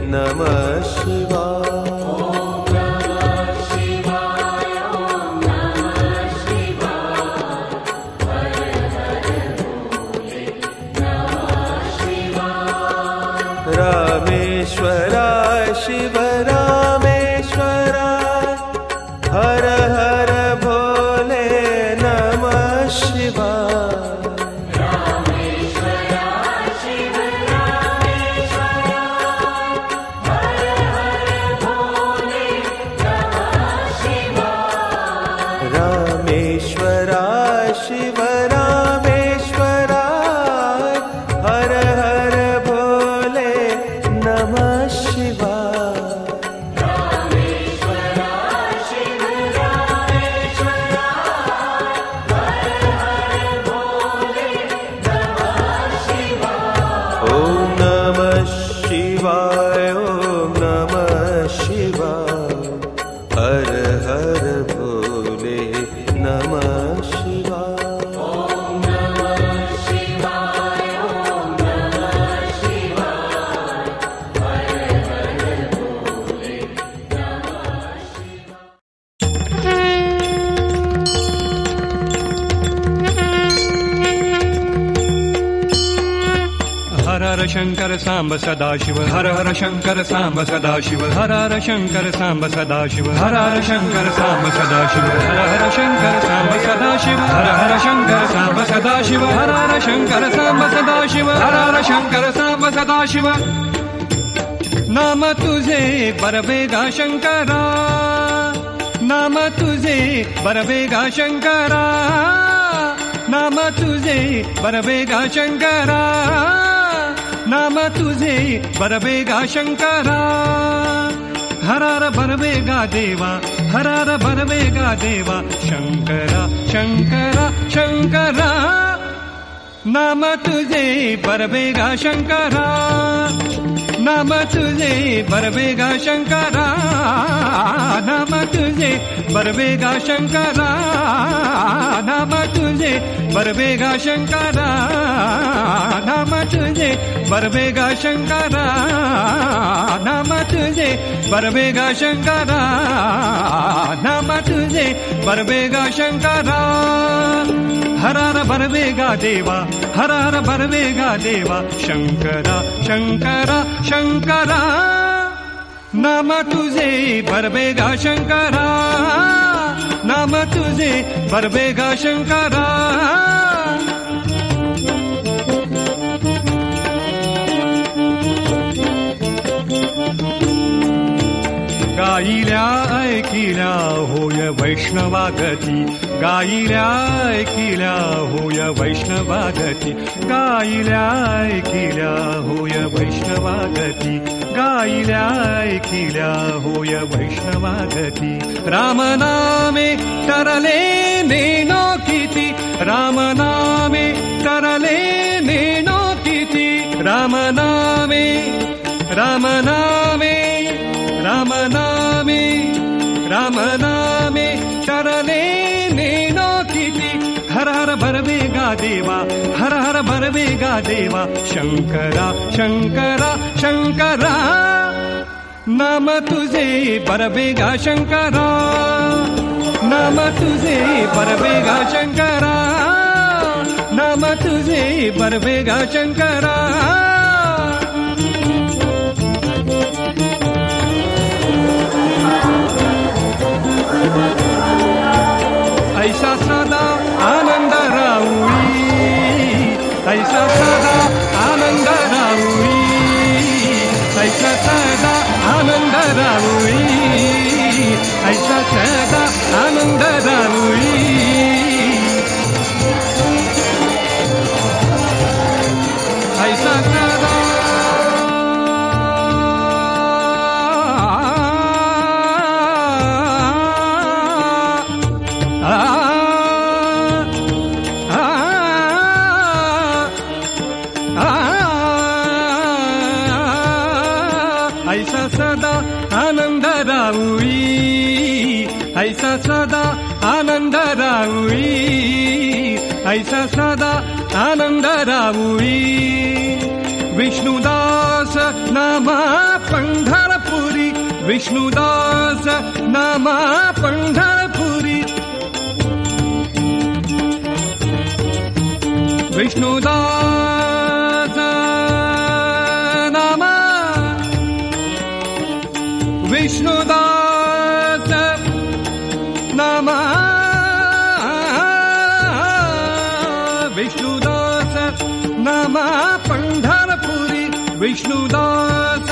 नमः शिवाय। रामेश्वराय शिव रामेश्वराय हर हर भोले नमः शिवाय। रामेश्वराय शिव रामेश्वराय हर हर भोले नमः शिवाय। रामेश्वराय शिव रामेश्वराय हर हर भोले नमः शिवाय। रामेश्वराय शिव रामेश्वराय हर हर भोले नमः शिवाय। ओम नमः शिवाय ओम नमः शिवाय हर हर भोले नमः शिवाय। ओम नमः शिवाय ओम नमः शिवाय हर हर भोले नमः शिवाय। हर हर शंकर सांब सदाशिव हर हर शंकर सांब सदाशिव हर हर शंकर सांब सदाशिव हर हर शंकर सांब सदाशिव हर हर शंकर सांब सदाशिव हर हर शंकर सांब सदाशिव हर हर शंकर सांब सदाशिव हर हर शंकर सांब सदाशिव। नाम तुझे बरबेगा शंकरा नाम तुझे बरबेगा शंकरा नाम तुझे बरबेगा शंकरा नाम तुझे बरबेगा शंकरा। हर हर बरबेगा देवा हर हर बरबेगा देवा शंकरा शंकरा शंकरा। नाम तुझे बरबेगा शंकरा नाम तुझे बरबेगा शंकरा नाम तुझे बरबेगा शंकरा नाम तुझे बरबेगा शंकरा नाम तुझे बरबेगा शंकरा नाम तुझे बरबेगा शंकरा नाम तुझे बरबेगा शंकरा। हर हर बरबेगा देवा हर हर बरबेगा देवा शंकरा शंकरा शंकरा। नाम तुझे बरबेगा शंकरा नाम तुझे बरबेगा शंकरा। गायिल्या ऐकिल्या होय वैष्णवागती गायिल्या ऐकिल्या होय वैष्णवागती गायिल्या ऐकिल्या होय वैष्णवागती गायिल्या ऐकिल्या होय वैष्णवागती। रामनामे तरले नेनो किती रामनामे तरले नेनो किती रामनामे रामनामे रामनामे रामनामे तरले नेनो किती। हर हर बरबेगा देवा हर हर बरबेगा देवा शंकरा शंकरा शंकरा। नाम तुझे बरबेगा शंकरा नाम तुझे बरबेगा शंकरा नाम तुझे बरबेगा शंकरा। ऐसा सदा आनंद राहुई ऐसा सदा आनंद राहुई ऐसा सदा आनंद राहुई ऐसा सदा आनंद राहुई। ऐसा सदा ऐसा सदा आनंद राहुई ऐसा सदा आनंद राहुई ऐसा सदा आनंद राहुई। विष्णुदास नामा पंढरपुरी विष्णुदास नामा पंढरपुरी विष्णुदास नामा विष्णुदास नामा विष्णुदास नामा पंढरपुरी विष्णुदास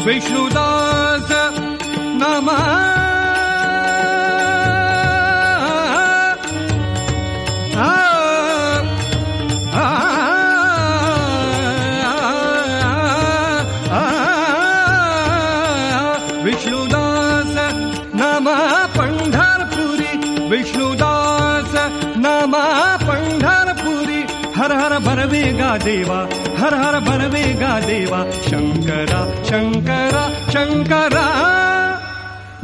विष्णुदास नामा विष्णुदास नामा पंढरपुरी विष्णुदास नामा पंढरपुरी हर हर भरवेगा देवा हर हर भरवेगा देवा शंकरा शंकरा शंकरा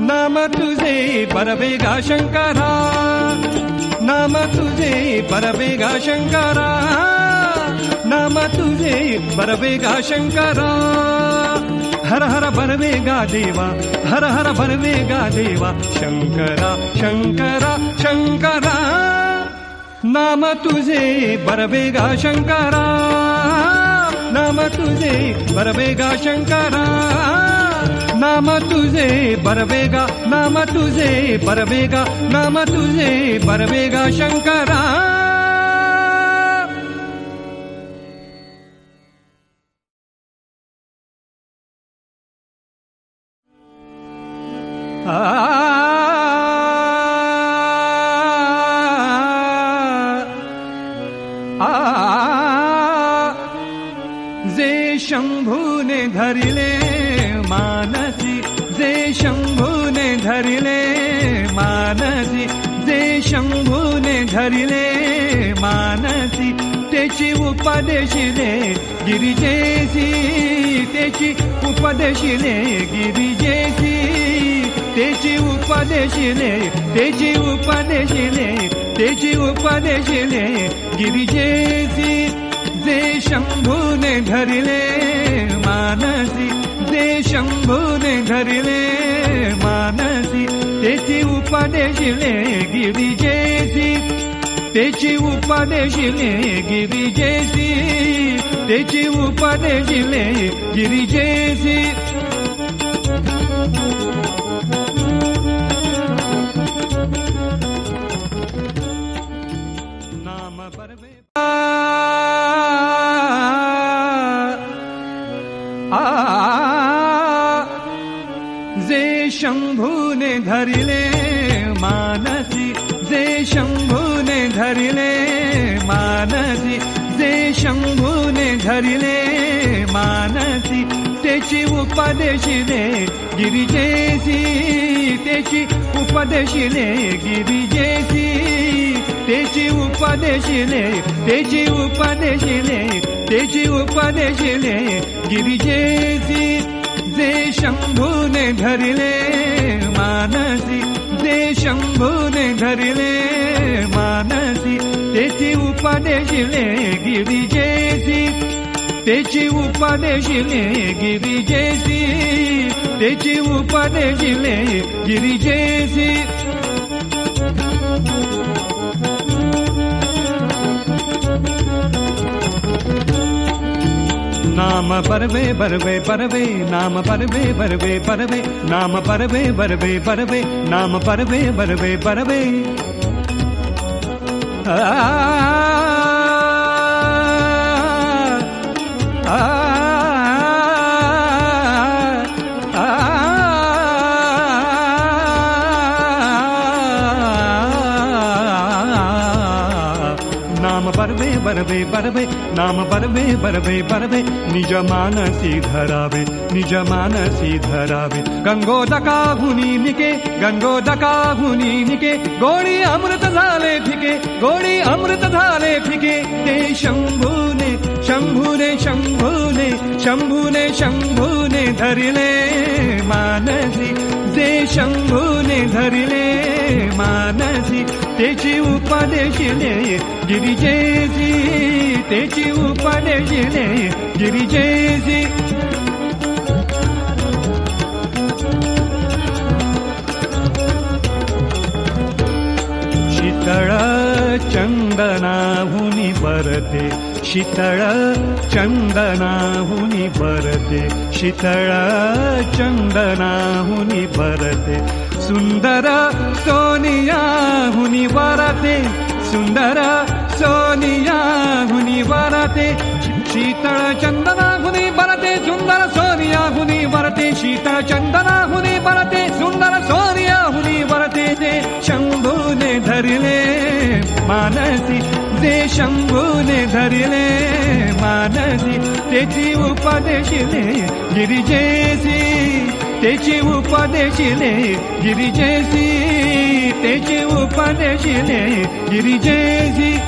नाम तुझे भरवेगा शंकरा नाम तुझे भरवेगा शंकरा नाम तुझे भरवेगा शंकरा हर हर भरवेगा देवा हर हर भरवेगा देवा शंकरा शंकरा शंकरा नाम तुझे भरवेगा शंकरा नाम तुझे भरवेगा शंकरा नाम तुझे भरवेगा नाम तुझे भरवेगा नाम तुझे भरवेगा शंकरा जे शंभूने धरिले मानसी जे शंभूने धरिले मानसी जे शंभूने धरिले मानसी त्याची उपदेशिले गिरिजेसी त्याची उपदेशिले गिरिजेसी त्याची उपदेशिले त्याची उपदेशिले त्याची उपदेशिले गिरिजेसी जे शंभूने धरिले मानसी जे शंभूने धरिले मानसी त्याची उपदेशिले गिरिजेसी त्याची उपदेशिले गिरिजेसी त्याची उपदेशिले गिरिजेसी नाम परवे जे शंभूने धरिले मानसी जे शंभूने धरिले मानसी जे शंभूने धरिले मानसी त्याची उपदेशिले गिरिजेसी त्याची उपदेशिले गिरिजेसी त्याची उपदेशिले त्याची उपदेशिले त्याची उपदेशिले गिरिजेसी जे शंभूने धरिले मानसी जे शंभूने धरिले मानसी त्याची उपदेशिले गिरिजेसी त्याची उपदेशिले गिरिजेसी त्याची उपदेशिले गिरिजेसी नाम परवे बरवे परवे नाम परवे बरवे परवे नाम परवे बरवे परवे नाम परवे बरवे परवे नाम परवे बरवे परवे नाम परवे बरवे परवे निज मानसी धरावे निज मानसी धरावे गंगोदका हुनीनिके गंगोदका हुनीनिके गोडी अमृत झाले फिके गोडी अमृत झाले फिके ते शंभूने शंभूने शंभूने शंभूने शंभूने धरिले मानसी, जे शंभूने धरिले मानसी, तेची उपदेशिले गिरिजेसी, तेची उपदेशिले गिरिजेसी. शीतळ चंदनाहुनी बरते, शीतळ चंदनाहुनी बरते, शीतळ चंदनाहुनी बरते. सुंदर सोनियाहुनी बरते, सुंदर सोनियाहुनी बरते. शीतळ चंदनाहुनी बरते, सुंदर सोनियाहुनी बरते. शीतळ चंदनाहुनी बरते, सुंदर सोनियाहुनी बरते. जे शंभूने धरिले मानसी, जे शंभूने धरिले मानसी, तेची उपदेशिले गिरिजेसी, तेची उपदेशिले गिरिजेसी, तेची उपदेशिले गिरिजेसी.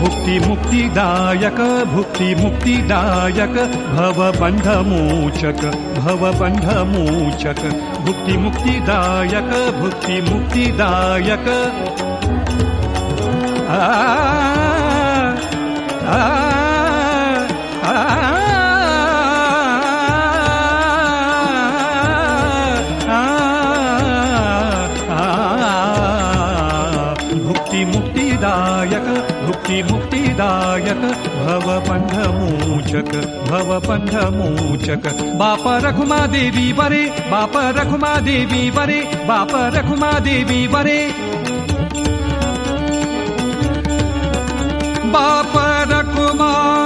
भुक्ति मुक्तिदायक, भुक्ति मुक्तिदायक, भवबंध मोचक, भवबंध मोचक. भुक्ति मुक्तिदायक, भुक्ति मुक्तिदायक. आ आ भुक्ति मुक्तिदायक, भुक्ति मुक्तिदायक, भवबंध मोचक, भवबंध मोचक. बाप रखुमा देवी बरे, बाप रखुमा देवी बरे, बाप रखुमा देवी बरे. बाप रखुमा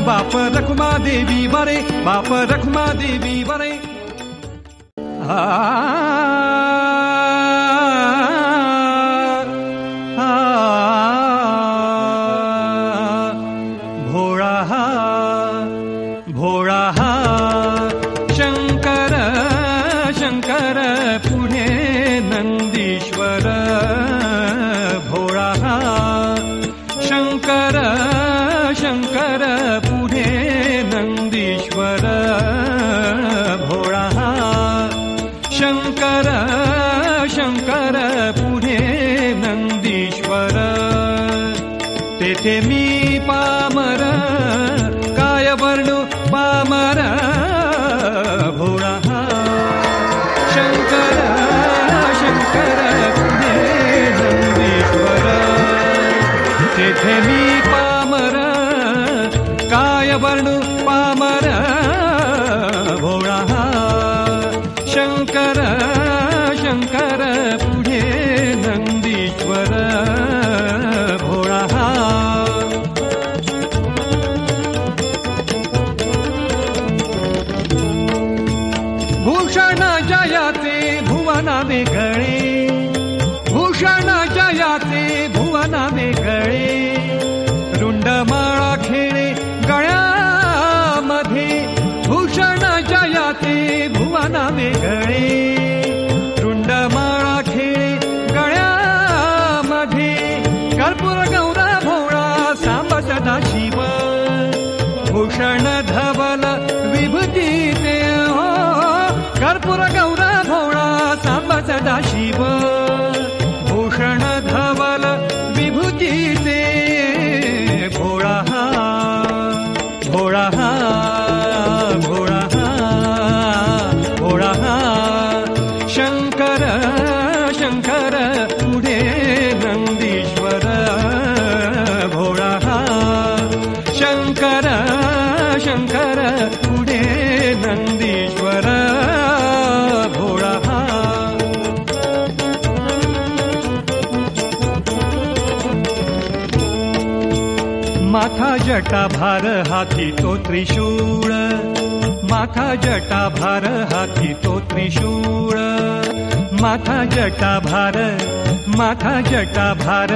बाप रखुमा देवी बरे, बाप रखुमा देवी बरे. भोळा भोळा शंकर शंकर पुढे नंदीश्वर. भोळा शंकर शंकर पुढे नंदीश्वर. भोळा शंकर शंकर पुढे नंदीश्वर. तेथे मी पामर काय वर्णू पामर. भोळा शंकर शंकर पुढे नंदीश्वर. तेथे मी पामर काय वर्णू पामर. भोळा शंकर शंकर पुढे नंदीश्वर. भोळा भूषण जयाचे भुवना वेगळे, भूषण जयाचे भुवना वेगळे. रुंडमाळा खेळे गळ्यामध्ये, भूषण जयाचे भुवना वेगळे. रुंडमाळा खेळे गळ्यामध्ये. कर्पूर गौरा भोळा सांब सदा शिव. भूषण धवल विभूतीचे हो. कर्पूर गौरा भोळा सांब सदा शिव. भूषण धवल विभूतीचे. भोळा भोळा भोळा भोळा शंकर शंकर पुढे नंदीश्वर. भोळा शंकर शंकर पुढे नंदीश्वर. भोळा माथा जटा भार हाती तो त्रिशूळ, माथा जटा भार हाती तो त्रिशूळ, माथा जटा भार, माथा जटा भार,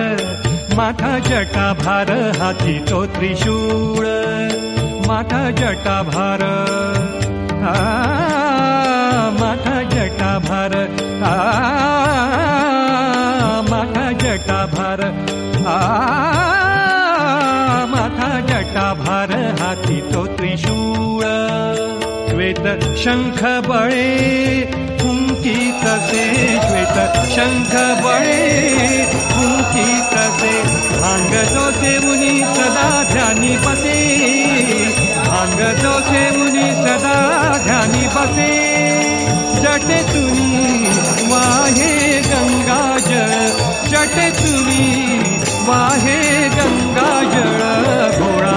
माथा जटा भार हाती तो त्रिशूळ, माथा जटा भार, माथा जटा भार, माथा जटा भार, माथा जटा भार हाती तो त्रिशूळ, श्वेत शंख बळे फुंकी तसे, श्वेत शंख बळे फुंकी तसे, भांग जो सेवुनी सदा ध्यानी बसे, भांग जो सेवुनी सदा ध्यानी बसे, जटे तुनी वाहे गंगाजळ, जटे तुनी वाहे गंगाजळ, घोडा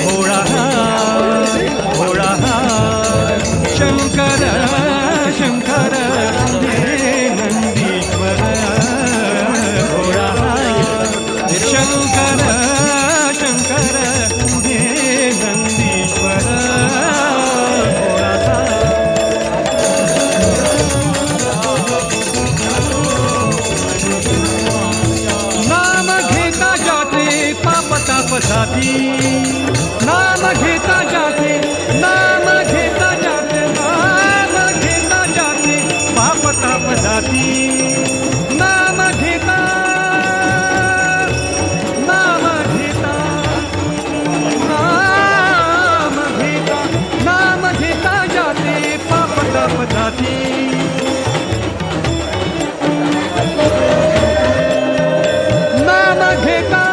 घोडा घोडा शंकर शंकर हे नंदीश्वर, घोडा शंकर शंकर हे नंदीश्वर, घोडा नाम घेता जाते पाप ताप जाती, नाम घेता जाते, नाम घेता जाते, नाम घेता जाते पाप ताप जाती, नाम घेता, नाम घेता, नाम घेता, नाम घेता जाते पाप ताप जाती, नाम घेता,